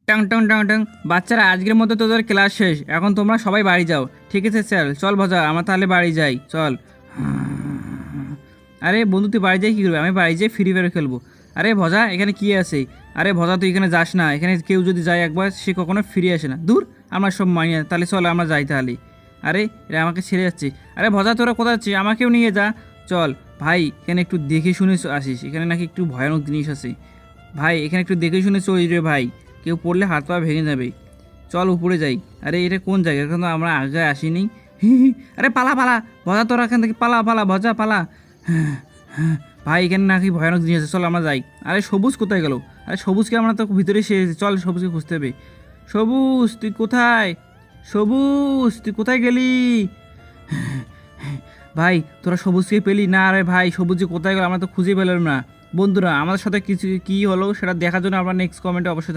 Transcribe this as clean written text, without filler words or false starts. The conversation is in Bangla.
টং টং টং টং। বাচ্চারা, আজকের মতো তোদের ক্লাস শেষ, এখন তোমরা সবাই বাড়ি যাও। ঠিক আছে স্যার, চল ভজা, আমরা তাহলে বাড়ি যাই, চল। আরে বন্ধু, তুই বাড়ি যাই কী করবি? আমি বাড়ি যাই ফ্রি ফায়ার খেলবো। আরে ভজা, এখানে কি আছে? আরে ভজা, তুই এখানে যাস না, এখানে কেউ যদি যায় একবার সে কখনো ফিরে আসে না, দূর। আমার সব মানিয়ে, তাহলে চল আমরা যাই তাহলে। আরে এরা আমাকে ছেড়ে যাচ্ছে। আরে ভজা, তোরা কোথায় যাচ্ছিস? আমাকেও নিয়ে যা, চল। ভাই, এখানে একটু দেখে শুনে আসিস, এখানে নাকি একটু ভয়ানক জিনিস আছে। ভাই, এখানে একটু দেখে শুনে চলিস রে ভাই, কেউ পড়লে হাত পা ভেঙে যাবে। চল উপরে যাই। আরে এটা কোন জায়গা? এখন তো আমরা আগে আসিনি। আরে পালা পালা ভজা, তোরা এখান থেকে পালা পালা ভজা পালা। ভাই, এখানে নাকি ভয়ানক জিনিস আছে, চল আমরা যাই। আরে সবুজ কোথায় গেল? আরে সবুজকে আমরা তো ভিতরে চল, সবুজকে খুঁজতে হবে। সবুজ, তুই কোথায়? সবুজ, তুই কোথায় গেলি? ভাই, তোরা সবুজকে পেলি না? আরে ভাই, সবুজ যে কোথায় গেল আমরা তো খুঁজে পেলাম না। বন্ধুরা, আমাদের সাথে কিছু কী হলো সেটা দেখার জন্য আমরা নেক্সট কমেন্টে অবশ্যই